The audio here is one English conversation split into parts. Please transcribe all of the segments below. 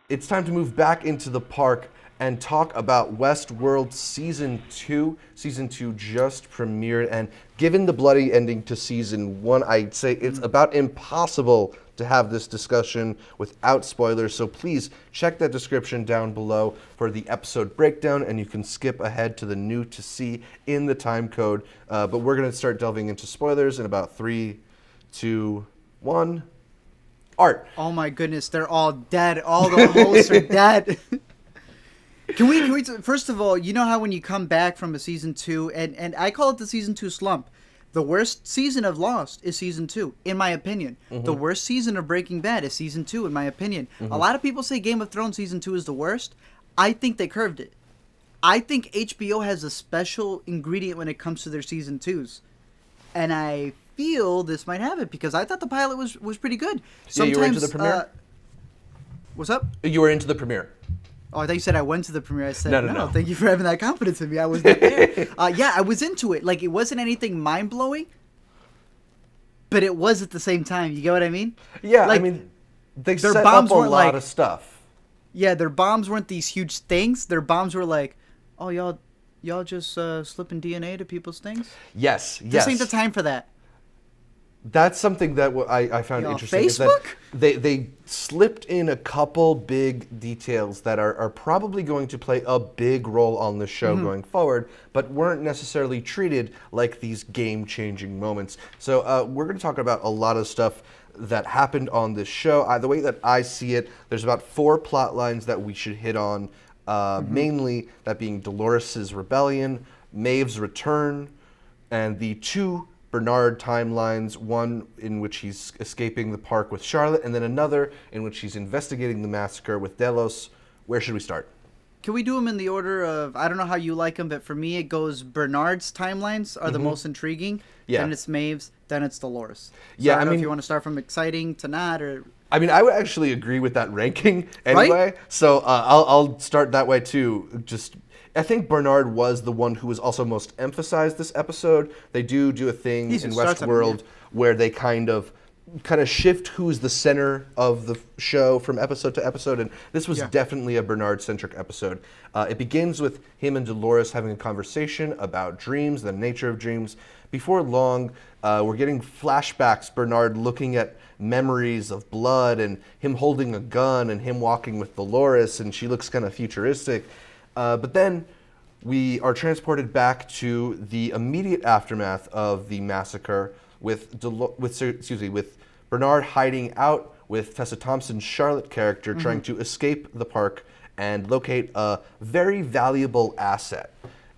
it's time to move back into the park and talk about Westworld Season 2. Season 2 just premiered, and given the bloody ending to Season 1, I'd say it's about impossible to have this discussion without spoilers, so please check that description down below for the episode breakdown, and you can skip ahead to the new to see in the time code. But we're going to start delving into spoilers in about 3, 2, 1. Art. Oh my goodness, they're all dead. All the hosts are dead. Can we first of all, you know how when you come back from a season 2, and I call it the season 2 slump. The worst season of Lost is season 2, in my opinion. The worst season of Breaking Bad is season 2, in my opinion. A lot of people say Game of Thrones season 2 is the worst. I think they curved it. I think HBO has a special ingredient when it comes to their season 2s. And I feel this might have it because I thought the pilot was pretty good. Yeah, you were into the premiere? What's up? You were into the premiere. Oh, I thought you said I went to the premiere. I said, No. Thank you for having that confidence in me. I was not there. Yeah, I was into it. Like, it wasn't anything mind-blowing, but it was at the same time. You get what I mean? Yeah, like, I mean, they their set bombs up a weren't lot like- of stuff. Yeah, their bombs weren't these huge things. Their bombs were like, oh, y'all just slipping DNA to people's things? Yes. This ain't the time for that. That's something that I found Yo, interesting. Is that they slipped in a couple big details that are probably going to play a big role on the show going forward, but weren't necessarily treated like these game-changing moments. So we're going to talk about a lot of stuff that happened on this show. The way that I see it, there's about 4 plot lines that we should hit on, mainly that being Dolores' rebellion, Maeve's return, and the 2 Bernard timelines, one in which he's escaping the park with Charlotte, and then another in which he's investigating the massacre with Delos. Where should we start? Can we do them in the order of, I don't know how you like them, but for me it goes Bernard's timelines are the most intriguing, Yeah. then it's Maeve's, then it's Dolores. So Yeah, I don't know I if mean- you want to start from exciting to not, or... I mean, I would actually agree with that ranking anyway. So I'll start that way too. I think Bernard was the one who was also most emphasized this episode. They do a thing in Westworld where they kind of shift who's the center of the show from episode to episode, and this was definitely a Bernard-centric episode. It begins with him and Dolores having a conversation about dreams, the nature of dreams. Before long, we're getting flashbacks, Bernard looking at memories of blood and him holding a gun and him walking with Dolores, and she looks kind of futuristic. But then we are transported back to the immediate aftermath of the massacre with Bernard hiding out with Tessa Thompson's Charlotte character trying to escape the park and locate a very valuable asset.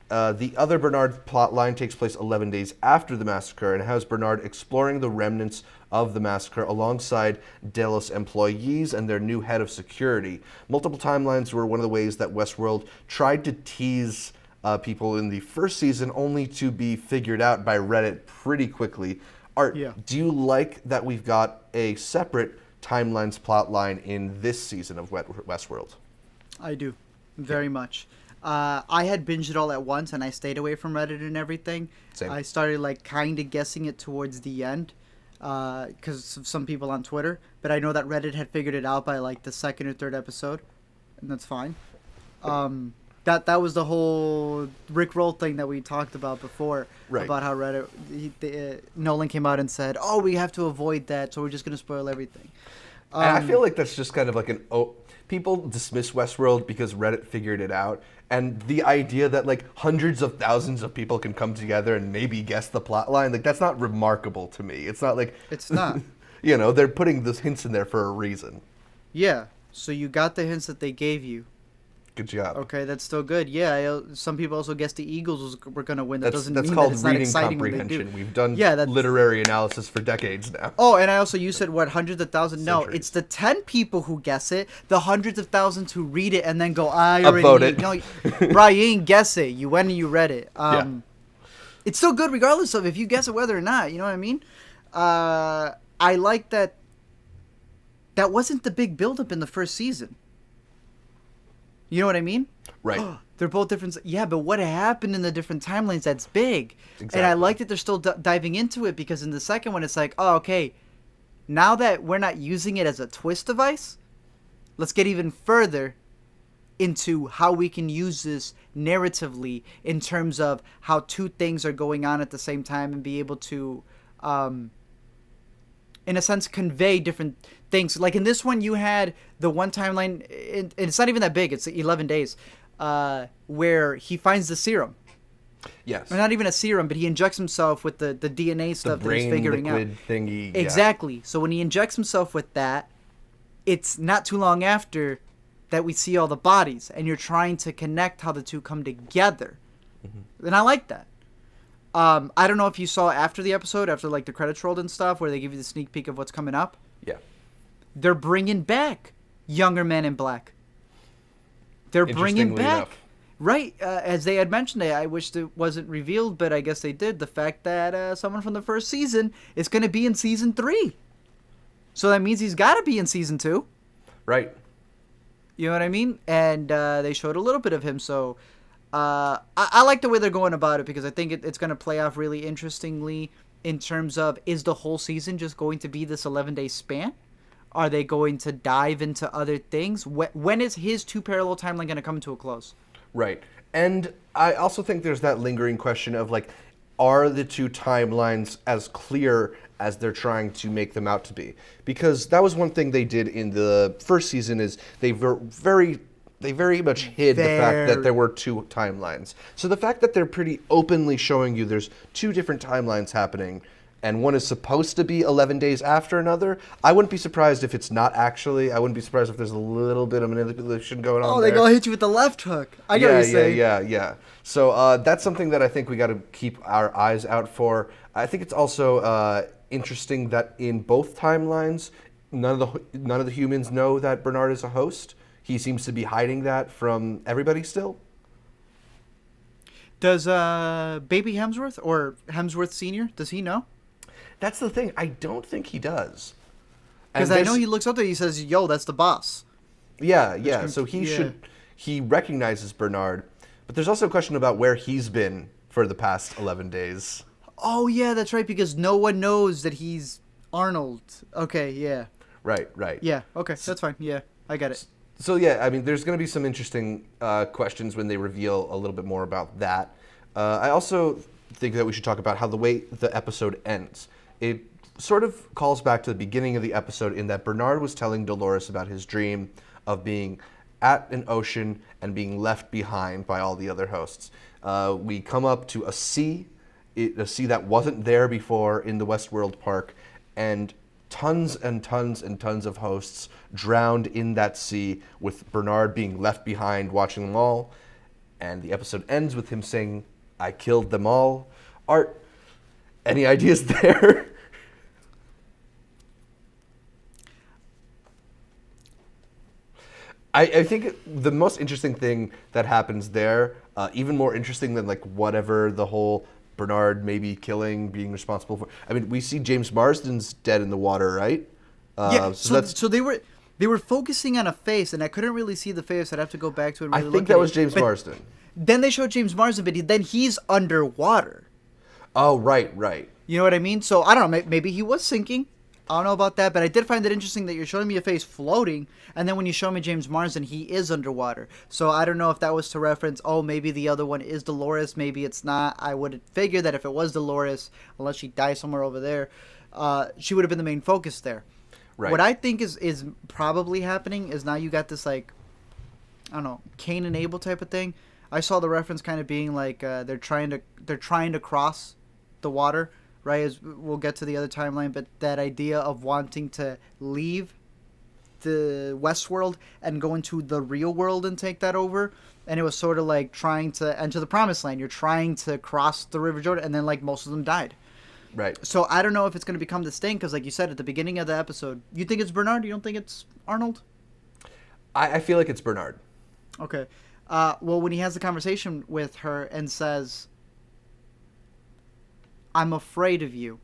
The other Bernard plotline takes place 11 days after the massacre and has Bernard exploring the remnants of the massacre alongside Delos employees and their new head of security. Multiple timelines were one of the ways that Westworld tried to tease people in the first season, only to be figured out by Reddit pretty quickly. Art, do you like that we've got a separate timelines plotline in this season of Westworld? I do, very much. I had binged it all at once, and I stayed away from Reddit and everything. Same. I started kind of guessing it towards the end because of some people on Twitter. But I know that Reddit had figured it out by the 2nd or 3rd episode, and that's fine. That was the whole Rickroll thing that we talked about before, about how Reddit Nolan came out and said, "Oh, we have to avoid that, so we're just going to spoil everything." And I feel like that's just kind of like people dismiss Westworld because Reddit figured it out, and the idea that hundreds of thousands of people can come together and maybe guess the plot line, that's not remarkable to me. It's not it's not. They're putting those hints in there for a reason. Yeah. So you got the hints that they gave you. Good job. Okay, that's still good. Yeah, some people also guessed the Eagles were going to win. That That's mean called that it's not reading exciting comprehension. when they do. We've done literary analysis for decades now. Oh, and you said what, hundreds of thousands? No, Centuries. it's the 10 people who guess it, the hundreds of thousands who read it and then go, I already Upvote knew. it. No, bro, you ain't guess it. You went and you read it. Yeah. It's still good regardless of if you guess it whether or not. You know what I mean? I like that. That wasn't the big buildup in the first season. You know what I mean? Right. They're both different. Yeah, but what happened in the different timelines, that's big. Exactly. And I like that they're still diving into it, because in the second one, it's like, oh, okay, now that we're not using it as a twist device, let's get even further into how we can use this narratively in terms of how two things are going on at the same time and be able to, in a sense, convey different things. Like in this one, you had the one timeline, and it's not even that big, it's 11 days, where he finds the serum. Yes. Or not even a serum, but he injects himself with the DNA stuff that he's figuring out. Thingy. Exactly. Yeah. So when he injects himself with that, it's not too long after that we see all the bodies, and you're trying to connect how the two come together. Mm-hmm. And I like that. I don't know if you saw after the episode, after like the credits rolled and stuff, where they give you the sneak peek of what's coming up. Yeah. They're bringing back younger men in black. They're bringing back... Enough. Right, as they had mentioned, I wished it wasn't revealed, but I guess they did. The fact that someone from the first season is going to be in season 3. So that means he's got to be in season 2. Right. You know what I mean? And they showed a little bit of him, so I like the way they're going about it, because I think it's going to play off really interestingly in terms of, is the whole season just going to be this 11-day span? Are they going to dive into other things? When is his 2 parallel timeline going to come to a close? Right. And I also think there's that lingering question of, like, are the 2 timelines as clear as they're trying to make them out to be? Because that was one thing they did in the first season, is they very much hid the fact that there were 2 timelines. So the fact that they're pretty openly showing you there's 2 different timelines happening, and one is supposed to be 11 days after another, I wouldn't be surprised if it's not actually. I wouldn't be surprised if there's a little bit of manipulation going on. Oh, they're going to hit you with the left hook. I get what you're saying. Yeah. So that's something that I think we got to keep our eyes out for. I think it's also interesting that in both timelines, none of the humans know that Bernard is a host. He seems to be hiding that from everybody still. Does baby Hemsworth, or Hemsworth Sr., does he know? That's the thing. I don't think he does. Because I know he looks up there, he says, yo, that's the boss. Yeah. So he recognizes Bernard. But there's also a question about where he's been for the past 11 days. Oh, yeah, that's right, because no one knows that he's Arnold. Okay, yeah. Right. Yeah, okay, that's fine. Yeah, I get it. So, yeah, I mean, there's going to be some interesting questions when they reveal a little bit more about that. I also think that we should talk about how the way the episode ends. It sort of calls back to the beginning of the episode, in that Bernard was telling Dolores about his dream of being at an ocean and being left behind by all the other hosts. We come up to a sea that wasn't there before in the Westworld park, and tons and tons and tons of hosts drowned in that sea, with Bernard being left behind watching them all. And the episode ends with him saying, I killed them all. Art, any ideas there? I think the most interesting thing that happens there, even more interesting than like whatever the whole Bernard maybe killing, being responsible for. I mean, we see James Marsden's dead in the water, right? Yeah. So they were focusing on a face, and I couldn't really see the face. I'd have to go back to it. And really I think that was James Marsden. Then they showed James Marsden, but then he's underwater. Oh, right. You know what I mean? So I don't know. Maybe he was sinking. I don't know about that, but I did find it interesting that you're showing me a face floating, and then when you show me James Marsden, he is underwater. So I don't know if that was to reference, oh, maybe the other one is Dolores, maybe it's not. I would figure that if it was Dolores, unless she dies somewhere over there, she would have been the main focus there. Right. What I think is probably happening is now you got this, like, I don't know, Cain and Abel type of thing. I saw the reference kind of being like they're trying to cross the water. Right, as we'll get to the other timeline, but that idea of wanting to leave the Westworld and go into the real world and take that over, and it was sort of like trying to enter the promised land. You're trying to cross the River Jordan, and then like most of them died. Right. So I don't know if it's going to become this thing, because like you said at the beginning of the episode, you think it's Bernard, you don't think it's Arnold? I feel like it's Bernard. Okay. Well, when he has the conversation with her and says, I'm afraid of you.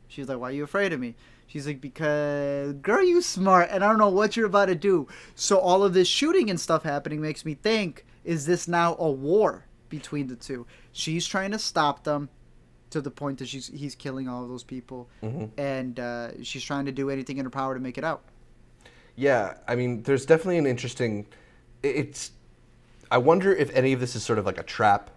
She's like, why are you afraid of me? She's like, because, girl, you smart, and I don't know what you're about to do. So all of this shooting and stuff happening makes me think, is this now a war between the two? She's trying to stop them to the point that he's killing all of those people, and she's trying to do anything in her power to make it out. Yeah, I mean, there's definitely an interesting. It's. I wonder if any of this is sort of like a trap,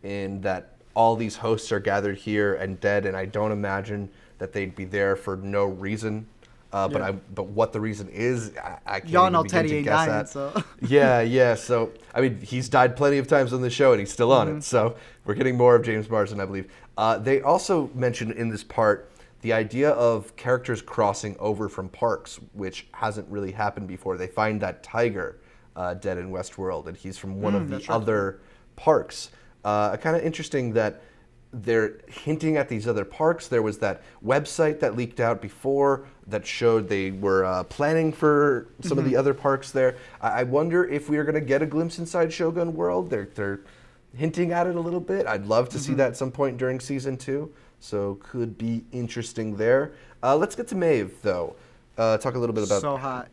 in that all these hosts are gathered here and dead, and I don't imagine that they'd be there for no reason. But what the reason is, I can't Y'all even know begin Teddy to ain't guess dying, that. so. Yeah. So I mean, he's died plenty of times on the show, and he's still on it. So we're getting more of James Marsden, I believe. They also mentioned in this part the idea of characters crossing over from parks, which hasn't really happened before. They find that tiger dead in Westworld, and he's from one of the other parks. Kind of interesting that they're hinting at these other parks. There was that website that leaked out before that showed they were planning for some of the other parks there. I wonder if we are going to get a glimpse inside Shogun World. They're hinting at it a little bit. I'd love to see that at some point during season 2. So could be interesting there. Let's get to Maeve, though. Talk a little bit about... So hot.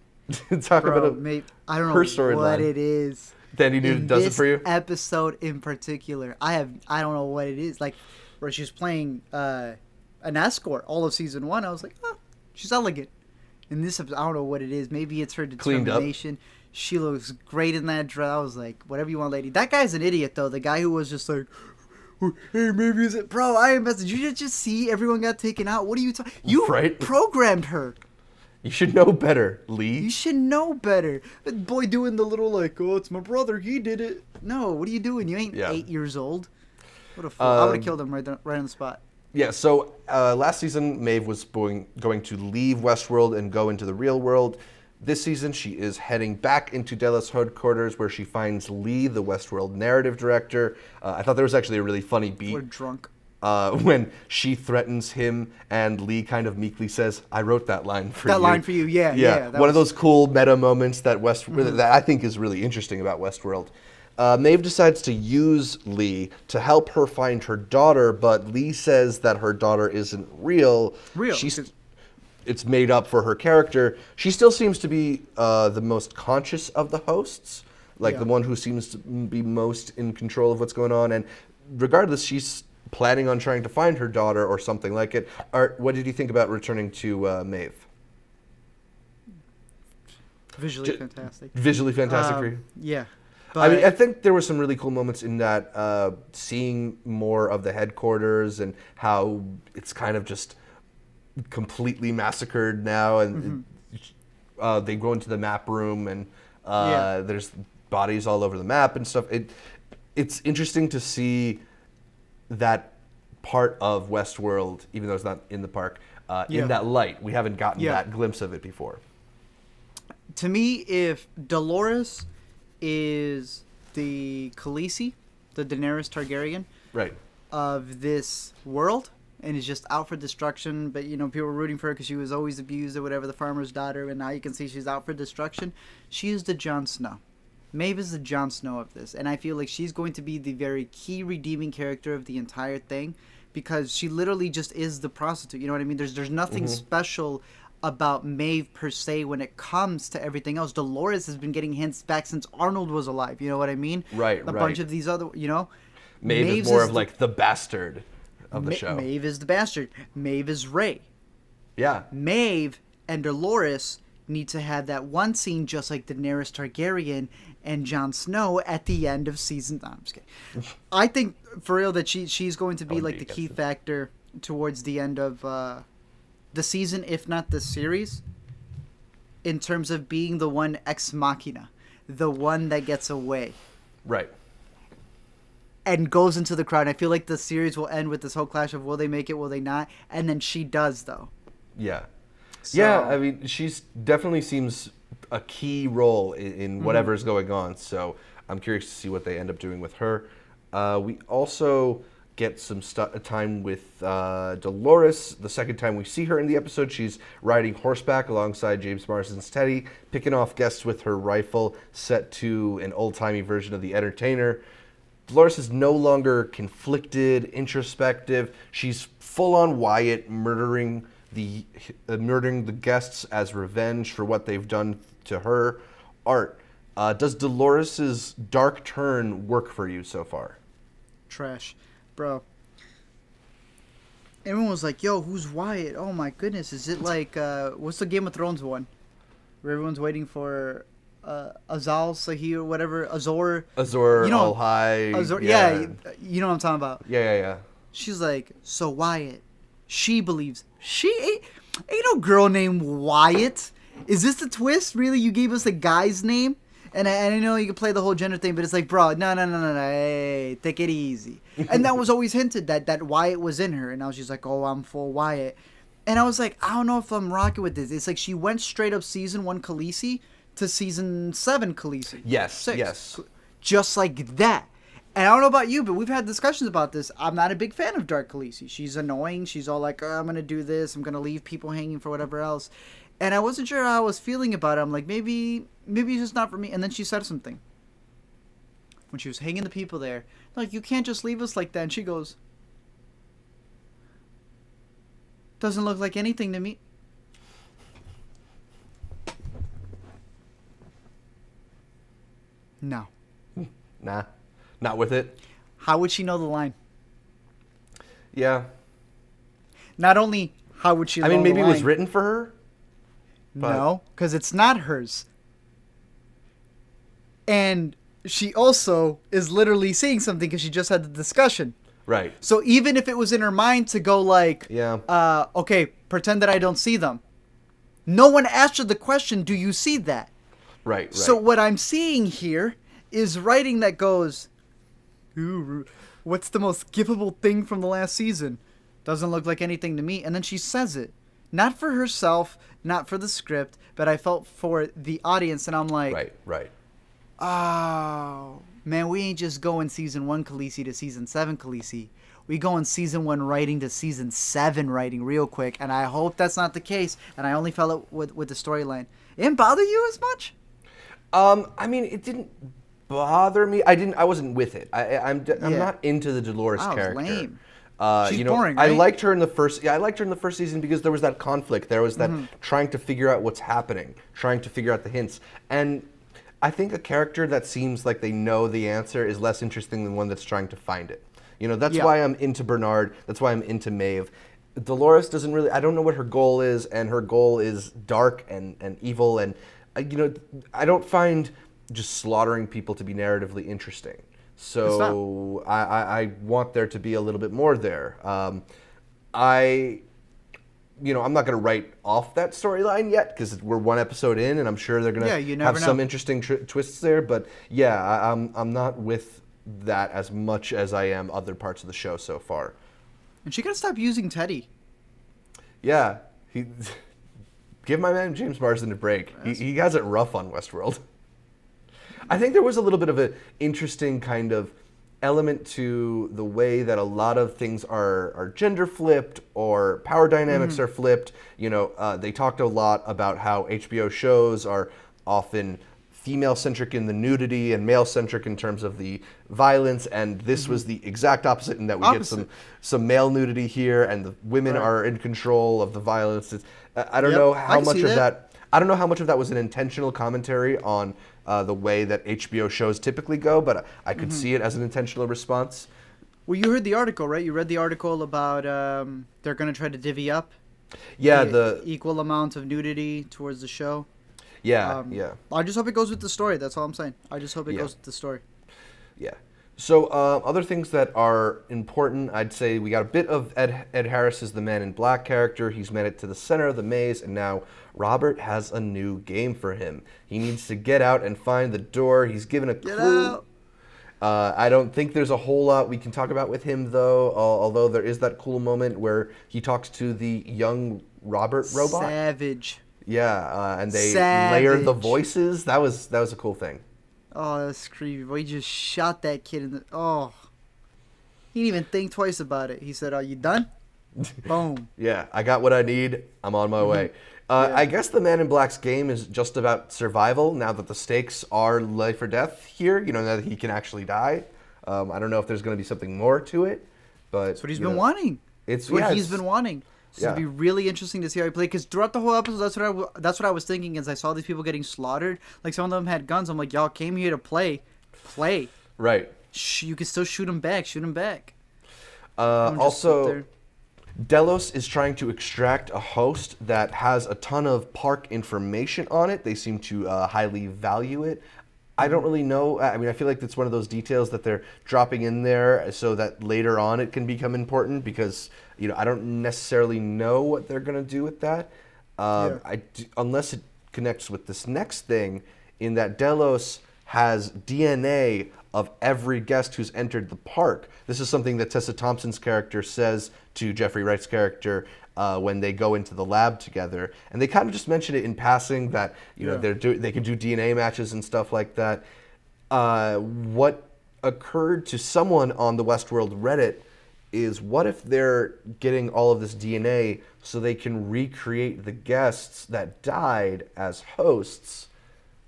talk about Maeve, I don't know her storyline. what it is. Danny Newton does it for you? Episode in particular, I don't know what it is. Like, where she's playing an escort all of season 1, I was like, oh, she's elegant. In this episode, I don't know what it is. Maybe it's her determination. She looks great in that dress. I was like, whatever you want, lady. That guy's an idiot, though. The guy who was just like, hey, maybe is it? Bro, I invested. Did you just see everyone got taken out? What are you talking? You programmed her. You should know better, Lee. You should know better. That boy doing the little like, oh, it's my brother. He did it. No, what are you doing? You ain't 8 years old. What a fool. I would have killed him right on the spot. Yeah, so last season, Maeve was going to leave Westworld and go into the real world. This season, she is heading back into Delos headquarters where she finds Lee, the Westworld narrative director. I thought there was actually a really funny beat. We're drunk. When she threatens him and Lee kind of meekly says, I wrote that line for you. That line for you, yeah. One of those cool meta moments that that I think is really interesting about Westworld. Maeve decides to use Lee to help her find her daughter, but Lee says that her daughter isn't real. It's made up for her character. She still seems to be the most conscious of the hosts, the one who seems to be most in control of what's going on. And regardless, she's planning on trying to find her daughter or something like it. What did you think about returning to Maeve? Visually fantastic. Visually fantastic for you? Yeah. But I mean, I think there were some really cool moments in that, seeing more of the headquarters and how it's kind of just completely massacred now, and they go into the map room, and there's bodies all over the map and stuff. It's interesting to see that part of Westworld, even though it's not in the park, in that light. We haven't gotten that glimpse of it before. To me, if Dolores is the Khaleesi, the Daenerys Targaryen, of this world, and is just out for destruction, but people were rooting for her because she was always abused or whatever, the farmer's daughter, and now you can see she's out for destruction. She is the Jon Snow. Maeve is the Jon Snow of this, and I feel like she's going to be the very key redeeming character of the entire thing, because she literally just is the prostitute. You know what I mean? There's nothing special about Maeve per se when it comes to everything else. Dolores has been getting hints back since Arnold was alive. You know what I mean? Right. A bunch of these other, Maeve is more of like the bastard of the show. Maeve is the bastard. Maeve is Rey. Yeah. Maeve and Dolores need to have that one scene just like Daenerys Targaryen and Jon Snow at the end of season... No, I'm just kidding. I think, for real, that she's going to be like the key factor towards the end of the season, if not the series, in terms of being the one ex machina, the one that gets away. Right. And goes into the crowd. I feel like the series will end with this whole clash of will they make it, will they not? And then she does, though. Yeah. Yeah, I mean, she's definitely seems a key role in whatever's going on. So I'm curious to see what they end up doing with her. We also get some time with Dolores. The second time we see her in the episode, she's riding horseback alongside James Marsden's Teddy, picking off guests with her rifle set to an old-timey version of The Entertainer. Dolores is no longer conflicted, introspective. She's full-on Wyatt, murdering the guests as revenge for what they've done to her. Art, does Dolores's dark turn work for you so far? Trash. Bro. Everyone was like, yo, who's Wyatt? Oh my goodness. Is it like, what's the Game of Thrones one? where everyone's waiting for Azal Sahir, whatever, Azor you know, All High. Azor, yeah, you know what I'm talking about. Yeah. She's like, so Wyatt, she believes ain't no girl named Wyatt. Is this the twist? Really, you gave us a guy's name? And I know you can play the whole gender thing, but it's like, bro, no, hey, take it easy. And that was always hinted that Wyatt was in her, and now she's like, oh, I'm full Wyatt. And I was like, I don't know if I'm rocking with this. It's like she went straight up season 1 Khaleesi to season 7 Khaleesi. Yes, 6. yes. Just like that. And I don't know about you, but we've had discussions about this. I'm not a big fan of Dark Khaleesi. She's annoying. She's all like, I'm going to do this. I'm going to leave people hanging for whatever else. And I wasn't sure how I was feeling about it. I'm like, maybe it's just not for me. And then she said something. When she was hanging the people there. Like, you can't just leave us like that. And she goes, doesn't look like anything to me. No. Nah. Not with it. How would she know the line? Yeah. Not only how would she know the line. Maybe it was written for her? No, because it's not hers. And she also is literally saying something because she just had the discussion. Right. So even if it was in her mind to go like, yeah, okay, pretend that I don't see them. No one asked her the question, do you see that? Right. So what I'm seeing here is writing that goes, ooh, what's the most giftable thing from the last season? Doesn't look like anything to me. And then she says it. Not for herself, not for the script, but I felt for the audience. And I'm like, right. Oh, man, we ain't just going season 1 Khaleesi to season 7 Khaleesi. We going season 1 writing to season 7 writing real quick. And I hope that's not the case. And I only felt it with the storyline. It didn't bother you as much? It didn't bother me. I wasn't with it. I'm not into the Dolores character. Lame. She's boring, right? I liked her in the first season because there was that conflict. There was that trying to figure out what's happening, trying to figure out the hints. And I think a character that seems like they know the answer is less interesting than one that's trying to find it. That's why I'm into Bernard. That's why I'm into Maeve. Dolores doesn't really, I don't know what her goal is, and her goal is dark and evil. And, I don't find just slaughtering people to be narratively interesting. So I want there to be a little bit more there. I'm not going to write off that storyline yet because we're 1 episode in, and I'm sure they're going to have some interesting twists there. But yeah, I'm not with that as much as I am other parts of the show so far. And she got to stop using Teddy. Yeah, give my man James Marsden a break. He has it rough on Westworld. I think there was a little bit of an interesting kind of element to the way that a lot of things are gender flipped or power dynamics are flipped. They talked a lot about how HBO shows are often female-centric in the nudity and male-centric in terms of the violence, and this was the exact opposite in that we get some male nudity here, and the women are in control of the violence. I don't know how much of that. I don't know how much of that was an intentional commentary on the way that HBO shows typically go, but I could see it as an intentional response. Well, you heard the article, right? You read the article about they're going to try to divvy up the equal amount of nudity towards the show. Yeah. I just hope it goes with the story. That's all I'm saying. I just hope it goes with the story. Yeah. So other things that are important, I'd say we got a bit of Ed Harris as the Man in Black character. He's made it to the center of the maze, and now Robert has a new game for him. He needs to get out and find the door. He's given a clue. I don't think there's a whole lot we can talk about with him, though, although there is that cool moment where he talks to the young Robert robot. Savage. Yeah, and they layer the voices. That was a cool thing. Oh, that's creepy. Boy, he just shot that kid in the... Oh. He didn't even think twice about it. He said, are you done? Boom. Yeah, I got what I need. I'm on my way. I guess the Man in Black's game is just about survival now that the stakes are life or death here, now that he can actually die. I don't know if there's going to be something more to it, but... That's what he's been wanting. It's what he's been wanting. So it'd be really interesting to see how he played. Because throughout the whole episode, that's what I was thinking as I saw these people getting slaughtered. Like, some of them had guns. I'm like, y'all came here to play. Right. You can still shoot them back. Also, Delos is trying to extract a host that has a ton of park information on it. They seem to highly value it. I don't really know. I mean, I feel like it's one of those details that they're dropping in there so that later on it can become important because, I don't necessarily know what they're going to do with that. Unless it connects with this next thing, in that Delos has DNA of every guest who's entered the park. This is something that Tessa Thompson's character says to Jeffrey Wright's character when they go into the lab together, and they kind of just mention it in passing that they can do DNA matches and stuff like that. What occurred to someone on the Westworld Reddit is, what if they're getting all of this DNA so they can recreate the guests that died as hosts?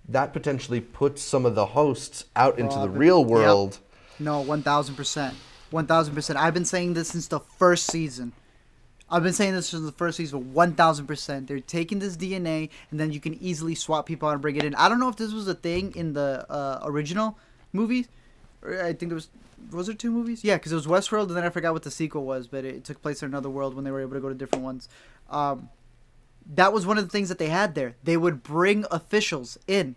That potentially puts some of the hosts out into the real world. Yep. No, 1,000%. 1,000%. I've been saying this since the first season. 1,000%. They're taking this DNA, and then you can easily swap people out and bring it in. I don't know if this was a thing in the original movies. I think there was there 2 movies? Yeah, because it was Westworld, and then I forgot what the sequel was, but it took place in another world when they were able to go to different ones. That was one of the things that they had there. They would bring officials in.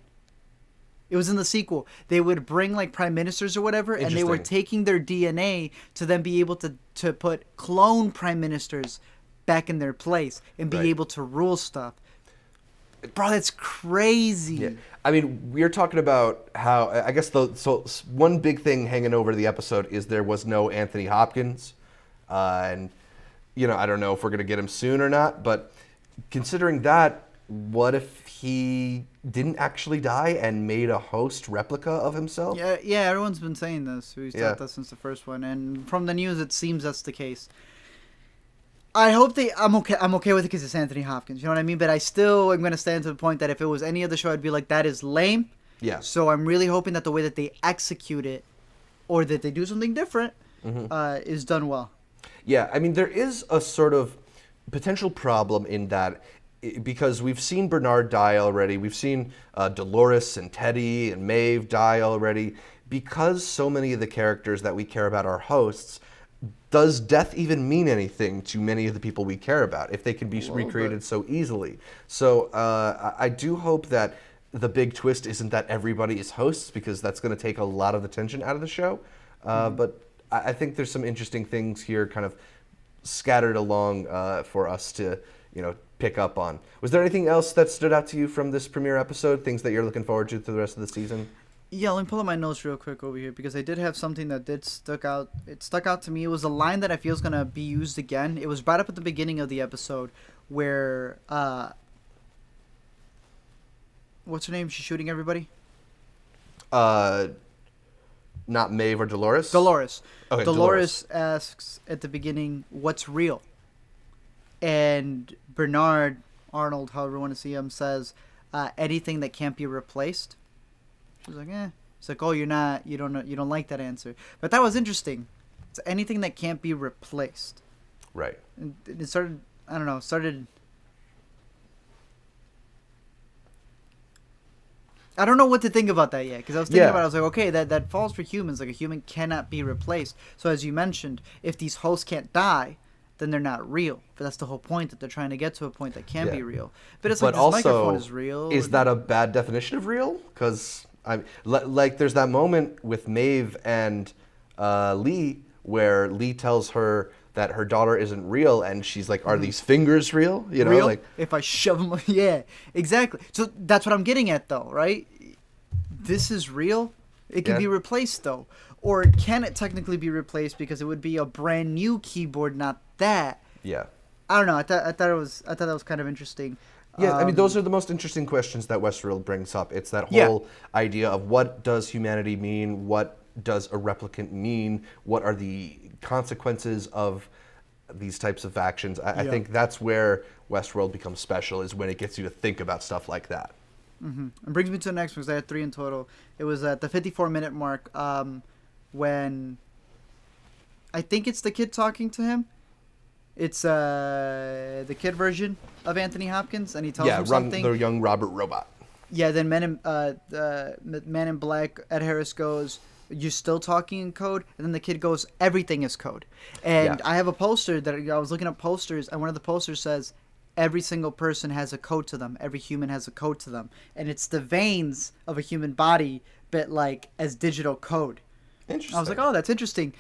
It was in the sequel. They would bring like prime ministers or whatever, and they were taking their DNA to then be able to put clone prime ministers back in their place and be able to rule stuff. Bro, that's crazy. Yeah. I mean, we're talking about how, I guess, one big thing hanging over the episode is there was no Anthony Hopkins. And, I don't know if we're going to get him soon or not, but considering that, what if he didn't actually die and made a host replica of himself? Yeah, everyone's been saying this. We've thought that since the first one, and from the news, it seems that's the case. I hope I'm okay with it because it's Anthony Hopkins. You know what I mean? But I still am going to stand to the point that if it was any other show, I'd be like, that is lame. Yeah. So I'm really hoping that the way that they execute it, or that they do something different, is done well. Yeah, I mean, there is a sort of potential problem in that, because we've seen Bernard die already. We've seen Dolores and Teddy and Maeve die already. Because so many of the characters that we care about are hosts, does death even mean anything to many of the people we care about if they can be recreated so easily? So I do hope that the big twist isn't that everybody is hosts, because that's going to take a lot of the tension out of the show. But I think there's some interesting things here kind of scattered along for us to, pick up on. Was there anything else that stood out to you from this premiere episode? Things that you're looking forward to the rest of the season? Yeah, let me pull up my notes real quick over here, because I did have something that stuck out. It stuck out to me. It was a line that I feel is going to be used again. It was brought up at the beginning of the episode where, what's her name? She's shooting everybody? Not Maeve or Dolores? Dolores. Okay, Dolores asks at the beginning, what's real? And Bernard, Arnold, however you want to see him, says, anything that can't be replaced. She's like, It's like, oh, you don't like that answer. But that was interesting. It's anything that can't be replaced. Right. And it started, I don't know, I don't know what to think about that yet, because I was thinking about it, I was like, okay, that falls for humans. Like, a human cannot be replaced. So as you mentioned, if these hosts can't die, then they're not real. But that's the whole point, that they're trying to get to a point that can be real. But it's like, this microphone is real. Is that a bad definition of real? Because there's that moment with Maeve and Lee where Lee tells her that her daughter isn't real, and she's like, "Are these fingers real?" Real? Like, if I shove them, yeah, exactly. So that's what I'm getting at, though, right? This is real. It can be replaced, though, or can it technically be replaced because it would be a brand new keyboard, not that? Yeah. I don't know. I thought that was kind of interesting. Yeah, I mean, those are the most interesting questions that Westworld brings up. It's that whole idea of, what does humanity mean? What does a replicant mean? What are the consequences of these types of actions? I think that's where Westworld becomes special, is when it gets you to think about stuff like that. Mm-hmm. And brings me to the next one, because I had 3 in total. It was at the 54-minute mark when I think it's the kid talking to him. It's the kid version of Anthony Hopkins, and he tells him something. The young Robert Robot. Yeah, then Man in Black, Ed Harris goes, you're still talking in code? And then the kid goes, everything is code. And I have a poster that I was looking at posters, and one of the posters says, every single person has a code to them. Every human has a code to them. And it's the veins of a human body, but like as digital code. Interesting. I was like, oh, that's interesting.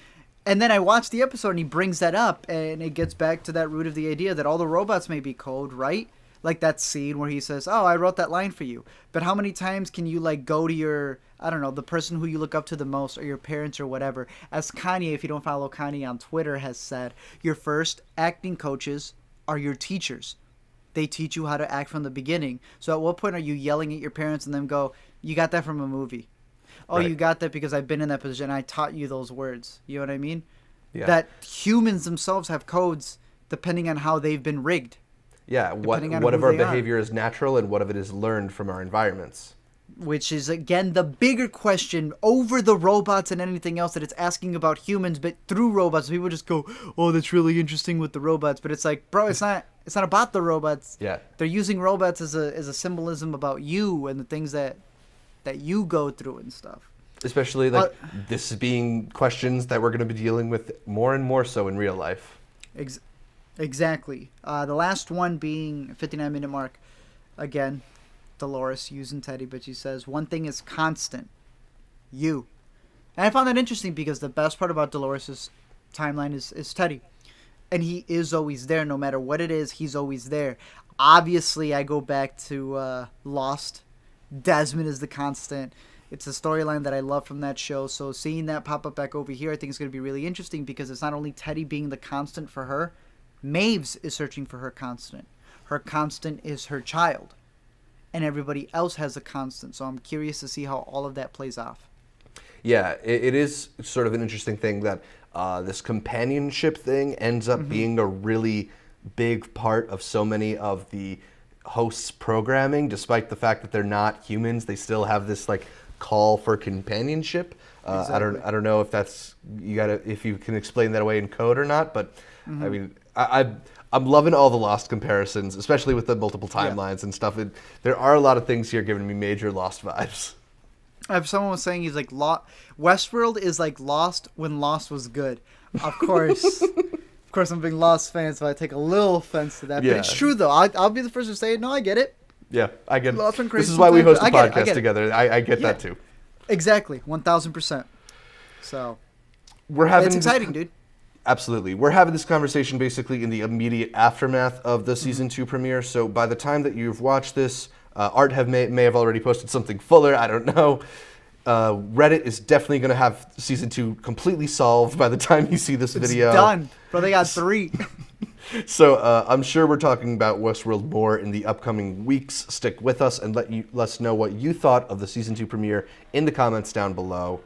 And then I watched the episode, and he brings that up, and it gets back to that root of the idea that all the robots may be code, right? Like that scene where he says, oh, I wrote that line for you. But how many times can you like go to your, I don't know, the person who you look up to the most, or your parents or whatever? As Kanye, if you don't follow Kanye on Twitter, has said, your first acting coaches are your teachers. They teach you how to act from the beginning. So at what point are you yelling at your parents and them go, you got that from a movie? Oh, right. You got that because I've been in that position. I taught you those words. You know what I mean? Yeah. That humans themselves have codes depending on how they've been rigged. Yeah, what of our behavior is natural and what of it is learned from our environments. Which is, again, the bigger question over the robots and anything else that it's asking about humans, but through robots. People just go, oh, that's really interesting with the robots. But it's like, bro, it's not about the robots. Yeah. They're using robots as a symbolism about you and the things that you go through and stuff. Especially like this being questions that we're going to be dealing with more and more so in real life. Exactly. The last one being 59-minute mark. Again, Dolores using Teddy, but she says, one thing is constant. You. And I found that interesting because the best part about Dolores' timeline is Teddy. And he is always there. No matter what it is, he's always there. Obviously, I go back to Lost. Desmond is the constant. It's a storyline that I love from that show. So seeing that pop up back over here, I think is going to be really interesting because it's not only Teddy being the constant for her. Maeve's is searching for her constant. Her constant is her child. And everybody else has a constant. So I'm curious to see how all of that plays off. Yeah, it is sort of an interesting thing that this companionship thing ends up being a really big part of so many of the hosts' programming, despite the fact that they're not humans. They still have this like call for companionship. Exactly. I don't know if that's if you can explain that away in code or not, but I mean I'm loving all the Lost comparisons, especially with the multiple timelines and stuff. There are a lot of things here giving me major Lost vibes. Someone was saying he's like Westworld is like Lost when Lost was good. Of course. Of course, I'm a big Lost fan, so I take a little offense to that. Yeah. But it's true, though. I'll be the first to say it. No, I get it. Yeah, I get it. This is why we host a podcast together. I get that, too. Exactly. 1,000%. So, it's exciting, dude. Absolutely. We're having this conversation basically in the immediate aftermath of the Season 2 premiere. So, by the time that you've watched this, Art may have already posted something fuller. I don't know. Reddit is definitely going to have Season 2 completely solved by the time you see this video. It's done. Bro, they got 3. So I'm sure we're talking about Westworld more in the upcoming weeks. Stick with us and let us know what you thought of the Season 2 premiere in the comments down below.